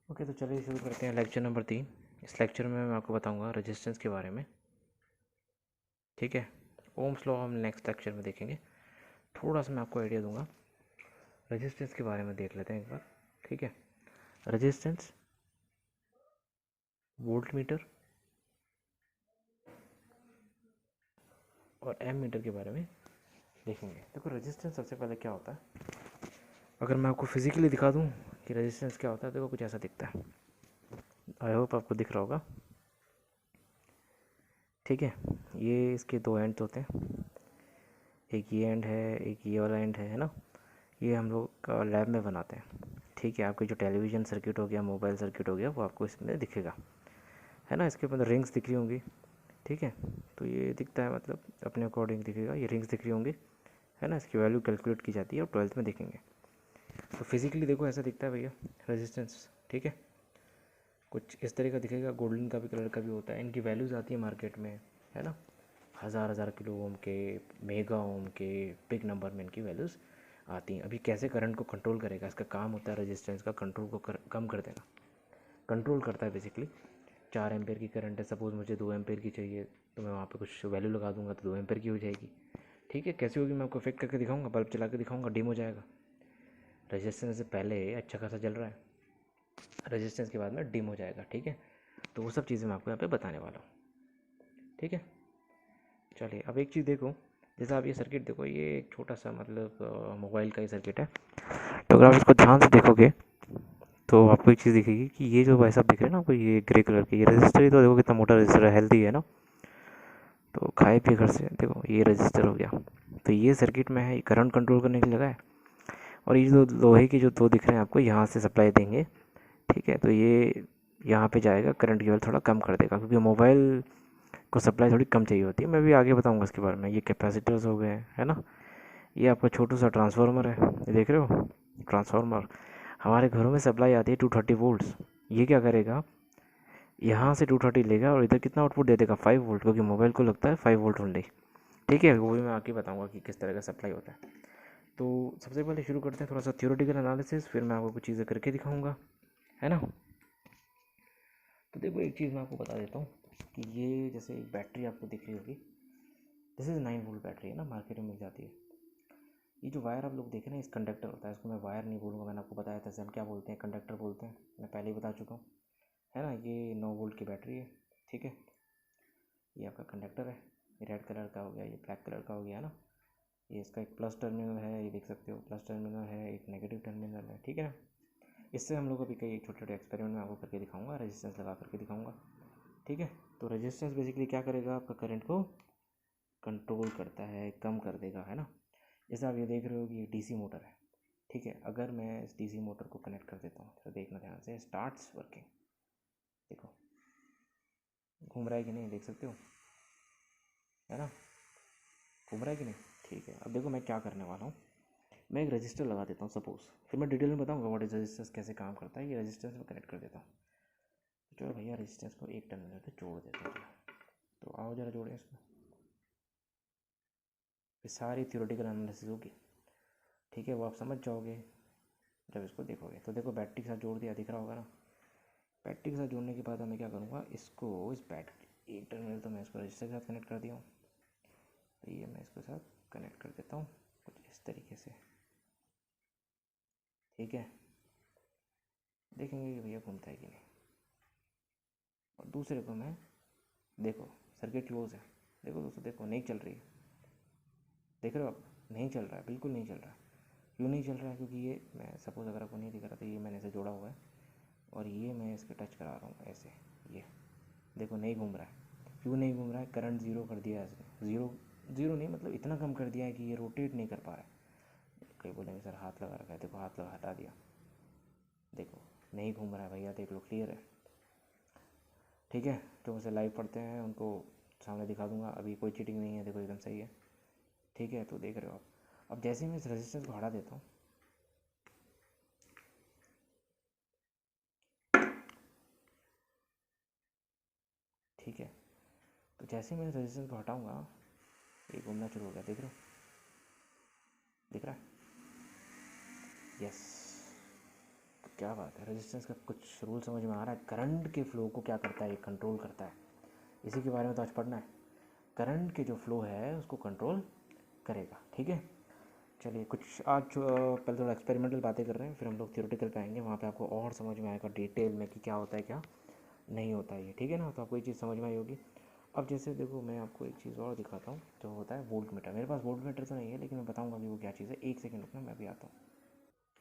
Okay, तो चलिए शुरू करते हैं लेक्चर नंबर 3। इस लेक्चर में मैं आपको बताऊंगा रेजिस्टेंस के बारे में। ठीक है, ओम्स लॉ हम नेक्स्ट लेक्चर में देखेंगे। थोड़ा सा मैं आपको आइडिया दूंगा, रेजिस्टेंस के बारे में देख लेते हैं एक बार। ठीक है, रेजिस्टेंस, वोल्ट मीटर और एम मीटर के बारे में देखेंगे। देखो, रेजिस्टेंस सबसे पहले क्या होता है, अगर मैं आपको फिजिकली दिखा दूँ कि रेजिस्टेंस क्या होता है, देखो कुछ ऐसा दिखता है। आई होप आपको दिख रहा होगा। ठीक है, ये इसके दो एंड होते हैं, एक ये एंड है, एक ये वाला एंड है ना। ये हम लोग लैब में बनाते हैं। ठीक है, आपके जो टेलीविज़न सर्किट हो गया, मोबाइल सर्किट हो गया, वो आपको इसमें दिखेगा, है ना। इसके ऊपर रिंग्स दिख रही होंगी। ठीक है, तो ये दिखता है, मतलब अपने अकॉर्डिंग दिखेगा, ये रिंग्स दिख रही होंगी, है ना। इसकी वैल्यू कैलकुलेट की जाती है और 12th में देखेंगे। तो फिजिकली देखो ऐसा दिखता है भैया रेजिस्टेंस। ठीक है, कुछ इस तरह का दिखेगा, गोल्डन का भी कलर का भी होता है। इनकी वैल्यूज़ आती है मार्केट में, है ना। हज़ार किलो ओम के, मेगा ओम के, बिग नंबर में इनकी वैल्यूज़ आती हैं। अभी कैसे करंट को कंट्रोल करेगा, इसका काम होता है रेजिस्टेंस का कंट्रोल को कम कर देना। कंट्रोल करता है बेसिकली। 4 एम्पेयर की करंट है, सपोज़ मुझे 2 एम्पेयर की चाहिए, तो मैं वहाँ पे कुछ वैल्यू लगा दूंगा तो 2 एम्पेयर की हो जाएगी। ठीक है, कैसे होगी मैं आपको इफेक्ट करके दिखाऊंगा, बल्ब चला के दिखाऊंगा, डिम हो जाएगा। रेजिस्टेंस से पहले अच्छा खासा जल रहा है, रेजिस्टेंस के बाद में डिम हो जाएगा। ठीक है, तो वो सब चीज़ें मैं आपको यहाँ पे बताने वाला हूँ। ठीक है, चलिए अब एक चीज़ देखो, जैसे आप ये सर्किट देखो, ये एक छोटा सा मतलब मोबाइल का ही सर्किट है। तो अगर आप इसको ध्यान से देखोगे तो आपको एक चीज़ दिखेगी कि ये जो भाई साहब दिख रहे हैं ना आपको, ये ग्रे कलर के, ये रजिस्टर ही तो देखो कितना मोटा रजिस्टर है, हेल्दी है ना। तो खाए पिए घर से, देखो ये रजिस्टर हो गया। तो ये सर्किट में है, करंट कंट्रोल करने के लिए लगा है। और ये जो लोहे की जो दो दिख रहे हैं आपको, यहाँ से सप्लाई देंगे। ठीक है, तो ये यहाँ पे जाएगा, करंट केवल थोड़ा कम कर देगा, क्योंकि मोबाइल को सप्लाई थोड़ी कम चाहिए होती है। मैं भी आगे बताऊंगा इसके बारे में। ये कैपेसिटर्स हो गए, है ना। ये आपका छोटू सा ट्रांसफार्मर है, ये देख रहे हो ट्रांसफार्मर। हमारे घरों में सप्लाई आती है 230 वोल्ट्स। ये क्या करेगा, यहाँ से 230 लेगा और इधर कितना आउटपुट दे देगा, 5 वोल्ट, क्योंकि मोबाइल को लगता है 5 वोल्ट ओनली। ठीक है, वो भी मैं आगे बताऊंगा कि किस तरह का सप्लाई होता है। तो सबसे पहले शुरू करते हैं थोड़ा सा थ्योरेटिकल एनालिसिस, फिर मैं आपको कुछ चीज़ें करके दिखाऊंगा, है ना। तो देखो एक चीज़ मैं आपको बता देता हूँ कि ये जैसे एक बैटरी आपको दिख रही होगी, दिस इज़ 9 वोल्ट बैटरी, है ना, मार्केट में मिल जाती है। ये जो वायर आप लोग देख रहे हैं, इस कंडक्टर होता है, इसको मैं वायर नहीं बोलूँगा, मैंने आपको बताया था, इसे हम क्या बोलते हैं, कंडक्टर बोलते हैं, मैं पहले ही बता चुका हूँ, है ना। ये 9 वोल्ट की बैटरी है। ठीक है, ये आपका कंडक्टर है, ये रेड कलर का हो गया, ये ब्लैक कलर का हो गया, है ना। ये इसका एक प्लस टर्मिनल है, ये देख सकते हो, प्लस टर्मिनल है, एक नेगेटिव टर्मिनल है। ठीक है, इससे हम लोग अभी कई छोटे छोटे एक्सपेरिमेंट में आपको करके दिखाऊंगा, रेजिस्टेंस लगा करके दिखाऊंगा। ठीक है, तो रेजिस्टेंस बेसिकली क्या करेगा, आपका करंट को कंट्रोल करता है, कम कर देगा, है ना। जैसे आप ये देख रहे हो कि ये डीसी मोटर है। ठीक है, अगर मैं इस डीसी मोटर को कनेक्ट कर देता हूँ, तो देखना ध्यान से, स्टार्ट्स वर्किंग, देखो घूम रहा है कि नहीं, देख सकते हो, है ना, घूम रहा है कि नहीं। ठीक है, अब देखो मैं क्या करने वाला हूँ, मैं एक रजिस्टर लगा देता हूँ सपोज, फिर मैं डिटेल में बताऊँगा व्हाट इज रजिस्टेंस, कैसे काम करता है। ये रजिस्टेंस में कनेक्ट कर देता हूँ। तो चलो भैया रजिस्टेंस को एक टर्मिनल पे जोड़ देता हूँ। तो आओ जरा जोड़ें इसको, ये सारी थ्योरेटिकल एनालिसिस होगी। ठीक है, वो आप समझ जाओगे जब इसको देखोगे। तो देखो बैटरी के साथ जोड़ दिया, दिख रहा होगा ना। बैटरी के साथ जोड़ने के बाद मैं क्या करूँगा, इसको इस बैटरी एक टर्मिनल तो मैं इसको रजिस्टर के साथ कनेक्ट कर दिया हूँ, तो ये मैं इसके साथ कनेक्ट कर देता हूँ कुछ इस तरीके से। ठीक है, देखेंगे कि भैया घूमता है कि नहीं। और दूसरे को मैं, देखो सर्किट क्लोज है, देखो दोस्तों, देखो नहीं चल रही है, देख रहे हो आप, नहीं चल रहा है, बिल्कुल नहीं चल रहा है। क्यों नहीं चल रहा है, क्योंकि ये मैं सपोज़ अगर आपको नहीं दिख रहा, तो ये मैंने इसे जोड़ा हुआ है और ये मैं इस पर टच करा रहा हूँ ऐसे, ये देखो नहीं घूम रहा है। क्यों नहीं घूम रहा है, करंट ज़ीरो कर दिया है इसने, ज़ीरो ज़ीरो नहीं मतलब इतना कम कर दिया है कि ये रोटेट नहीं कर पा रहा है। कहीं बोलेंगे सर हाथ लगा रखा है, देखो हाथ लगा हटा दिया, देखो नहीं घूम रहा है भैया, देख लो क्लियर है। ठीक है, जो मुझसे लाइव पढ़ते हैं उनको सामने दिखा दूंगा, अभी कोई चीटिंग नहीं है, देखो एकदम सही है। ठीक है, तो देख रहे हो आप। अब जैसे ही मैं इस रेजिस्टेंस को हटा देता हूँ, ठीक है, तो जैसे ही मैं इस रेजिस्टेंस को हटाऊँगा, ये घूमना शुरू हो गया, देख रहे हो, दिख रहा है, यस। क्या बात है, रेजिस्टेंस का कुछ रूल समझ में आ रहा है। करंट के फ्लो को क्या करता है, ये कंट्रोल करता है। इसी के बारे में तो आज पढ़ना है। करंट के जो फ्लो है उसको कंट्रोल करेगा, ठीक है। चलिए कुछ आज पहले थोड़ा एक्सपेरिमेंटल बातें कर रहे हैं, फिर हम लोग थ्योरेटिकल पे आएंगे। वहाँ पे आपको और समझ में आएगा डिटेल में कि क्या होता है क्या नहीं होता है ये, ठीक है ना। तो आपको ये चीज़ समझ में आई होगी। अब जैसे देखो, मैं आपको एक चीज़ और दिखाता हूँ जो होता है वोल्ट मीटर। मेरे पास वोल्ट मीटर तो नहीं है, लेकिन मैं बताऊँगा कि वो क्या चीज़ है। एक सेकेंड रुकना, मैं अभी आता हूँ।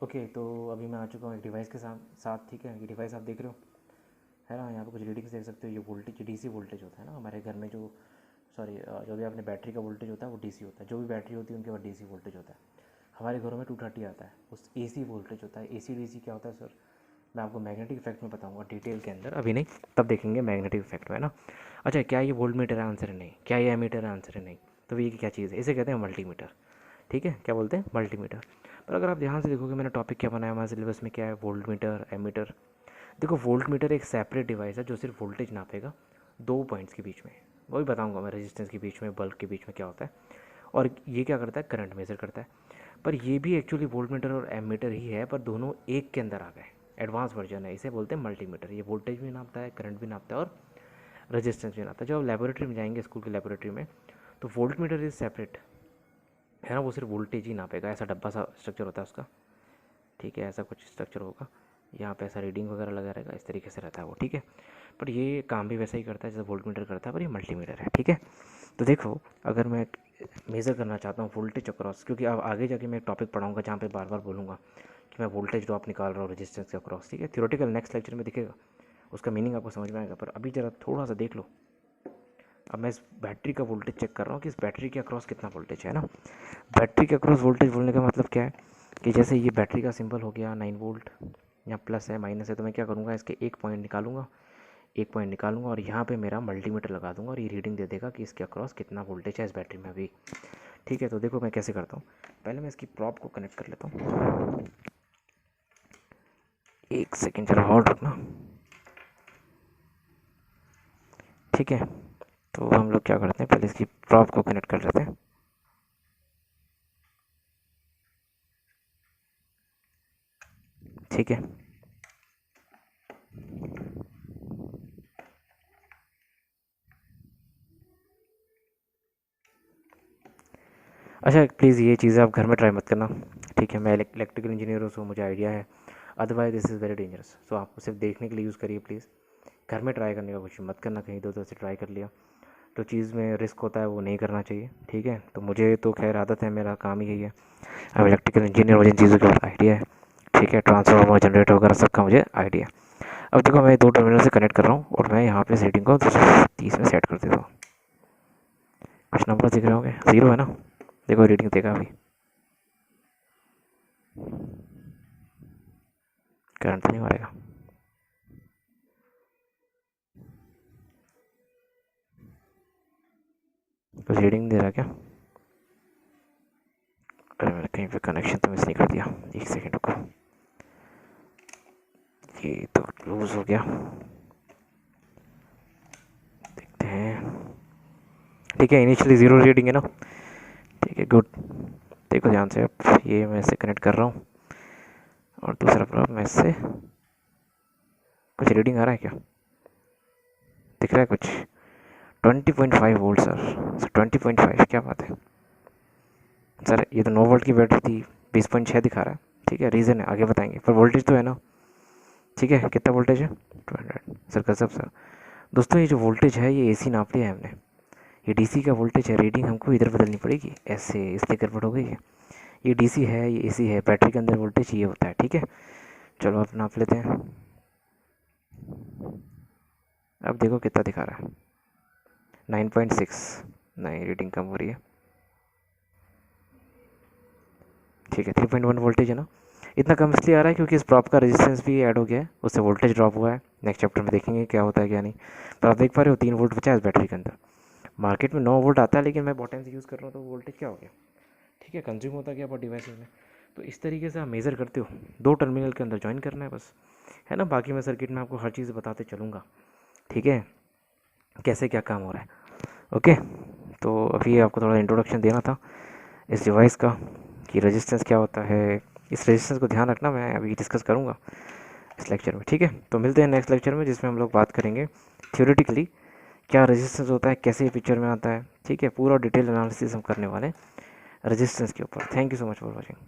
ओके, तो अभी मैं आ चुका हूँ एक डिवाइस के साथ, ठीक है। ये डिवाइस आप देख रहे हो, है ना। यहाँ पे कुछ रीडिंग्स देख सकते हो। ये वोल्टेज डीसी वोल्टेज होता है ना हमारे घर में, जो सॉरी जो भी अपने बैटरी का वोल्टेज होता है वो डीसी होता है। जो भी बैटरी होती है उनके पास डीसी वोल्टेज होता है। हमारे घरों में 230 आता है, उस एसी वोल्टेज होता है। एसी डीसी क्या होता है सर, मैं आपको मैग्नेटिक इफेक्ट में बताऊंगा डिटेल के अंदर, अभी नहीं, तब देखेंगे मैग्नेटिक इफेक्ट में, है ना। अच्छा, क्या ये वोल्ट मीटर है, आंसर है नहीं। क्या ये एमीटर है, आंसर है नहीं। तो ये क्या चीज़ है, इसे कहते हैं मल्टीमीटर, ठीक है। क्या बोलते हैं, मल्टीमीटर। पर अगर आप ध्यान से देखोगे मैंने टॉपिक क्या बनाया हमारे सिलेबस में, क्या है, वोल्ट मीटर, एमीटर। देखो, वोल्ट मीटर एक सेपरेट डिवाइस है जो सिर्फ वोल्टेज नापेगा दो पॉइंट्स के बीच में। वही बताऊंगा मैं, रेजिस्टेंस के बीच में, बल्ब के बीच में क्या होता है। और ये क्या करता है, करंट मेजर करता है। पर ये भी एक्चुअली वोल्ट मीटर और एमीटर ही है, पर दोनों एक के अंदर आ गए। एडवांस वर्जन है, इसे बोलते हैं मल्टीमीटर। ये वोल्टेज भी नापता है, करंट भी नापता है और रेजिस्टेंस भी नापता है। जब आप लेबोरेटरी में जाएंगे, स्कूल की लेबोरेटरी में, तो वोल्ट मीटर इज सेपरेट, है ना। वो सिर्फ वोल्टेज ही नापेगा। ऐसा डब्बा सा स्ट्रक्चर होता है उसका, ठीक है। ऐसा कुछ स्ट्रक्चर होगा, यहाँ पे ऐसा रीडिंग वगैरह लगा रहेगा, इस तरीके से रहता है वो, ठीक है। पर ये काम भी वैसा ही करता है जैसे वोल्ट मीटर करता है, पर ये मल्टीमीटर है, ठीक है। तो देखो, अगर मैं मेज़र करना चाहता हूँ वोल्टेज अक्रॉस, क्योंकि अब आगे जाके मैं एक टॉपिक पढ़ाऊँगा जहाँ पे बार बार बोलूँगा कि मैं वोल्टेज ड्रॉप निकाल रहा हूँ रेजिस्टेंस के अक्रॉस, ठीक है। थ्योरेटिकल नेक्स्ट लेक्चर में दिखेगा, उसका मीनिंग आपको समझ में आएगा। पर अभी ज़रा थोड़ा सा देख लो। अब मैं इस बैटरी का वोल्टेज चेक कर रहा हूँ कि इस बैटरी के अक्रॉस कितना वोल्टेज है ना। बैटरी के अक्रॉस वोल्टेज बोलने का मतलब क्या है कि जैसे ये बैटरी का सिंबल हो गया 9 वोल्ट, या प्लस है माइनस है, तो मैं क्या करूँगा, इसके एक पॉइंट निकालूंगा, एक पॉइंट निकालूंगा और यहाँ पे मेरा मल्टीमीटर लगा दूंगा और ये रीडिंग दे देगा कि इसके अक्रॉस कितना वोल्टेज है इस बैटरी में अभी, ठीक है। तो देखो मैं कैसे करता हूँ। पहले मैं इसकी प्रॉप को कनेक्ट कर लेता हूँ। एक सेकेंड, चलो होल्ड रखना, ठीक है। तो हम लोग क्या करते हैं, पहले इसकी प्रॉप को कनेक्ट कर लेते हैं, ठीक है। अच्छा, प्लीज़ ये चीज़ें आप घर में ट्राई मत करना, ठीक है। मैं इलेक्ट्रिकल इंजीनियर हूँ, सो मुझे आइडिया है। Otherwise this is very dangerous. So आप सिर्फ देखने के लिए यूज़ करिए प्लीज़। घर में ट्राई करने का कोशिश मत करना, कहीं दो से ट्राई कर लिया तो चीज़ में रिस्क होता है, वो नहीं करना चाहिए, ठीक है। तो मुझे तो खैर आदत है, मेरा काम ही यही है। अब इलेक्ट्रिकल इंजीनियर, मुझे इन चीज़ों का आइडिया है, ठीक है। ट्रांसफार्मर, जनरेटर वगैरह सबका मुझे आइडिया है। अब देखो, मैं दो टर्मिनल से कनेक्ट कर रहा हूँ और मैं यहाँ पे सेटिंग को 30 में सेट कर देता हूँ। कुछ नंबर दिख रहे होंगे, 0 है ना। देखो रीडिंग देगा अभी, करंट तो नहीं मारेगा। कुछ रीडिंग दे रहा क्या, अरे मैंने कहीं पे कनेक्शन तो मिस नहीं कर दिया। एक सेकेंड रुको, ये तो लूज हो गया, देखते हैं। ठीक है, इनिशियली 0 रीडिंग है ना, ठीक है, गुड। देखो ध्यान से, अब ये मैं इससे कनेक्ट कर रहा हूँ और दूसरा प्रॉब मैं इससे, कुछ रीडिंग आ रहा है क्या, दिख रहा है कुछ, 20.5 वोल्ट सर, 20.5, क्या बात है सर। ये तो 9 वोल्ट की बैटरी थी, 20.6 दिखा रहा है, ठीक है। रीज़न है आगे बताएंगे, पर वोल्टेज तो है ना, ठीक है। कितना वोल्टेज है, 200 सर, कसब सर। दोस्तों, ये जो वोल्टेज है ये एसी नाप लिया है हमने, ये डीसी का वोल्टेज है। रीडिंग हमको इधर बदलनी पड़ेगी, ऐसे, इसलिए गड़बड़ हो गई है। ये डीसी है, ये एसी है, बैटरी के अंदर वोल्टेज ये होता है, ठीक है। चलो आप नाप लेते हैं। अब देखो कितना दिखा रहा है, 9.6। नहीं, रीडिंग कम हो रही है, ठीक है। 3.1 वोल्टेज है ना। इतना कम इसलिए आ रहा है क्योंकि इस प्रॉप का रेजिस्टेंस भी ऐड हो गया है, उससे वोल्टेज ड्रॉप हुआ है। नेक्स्ट चैप्टर में देखेंगे क्या होता है क्या नहीं। तो आप देख पा रहे हो 3 वोल्ट बचा है इस बैटरी के अंदर। मार्केट में 9 वोल्ट आता है, लेकिन मैं बॉटन से यूज़ कर रहा हूँ तो वोल्टेज क्या हो गया, ठीक है, कंज्यूम होता गया बहुत डिवाइसेस में। तो इस तरीके से आप मेज़र करते हो, दो टर्मिनल के अंदर ज्वाइन करना है बस, है ना। बाकी मैं सर्किट में आपको हर चीज़ बताते चलूँगा, ठीक है, कैसे क्या काम हो रहा है। ओके, तो अभी आपको थोड़ा इंट्रोडक्शन देना था इस डिवाइस का कि रेजिस्टेंस क्या होता है। इस रेजिस्टेंस को ध्यान रखना, मैं अभी डिस्कस करूँगा। इस लेक्चर में। ठीक है, तो मिलते हैं नेक्स्ट लेक्चर में, जिसमें हम लोग बात करेंगे थ्योरेटिकली क्या रेजिस्टेंस होता है, कैसे ये पिक्चर में आता है। ठीक है, पूरा डिटेल एनालिसिस हम करने वाले हैं रेजिस्टेंस के ऊपर। Thank you so much for watching.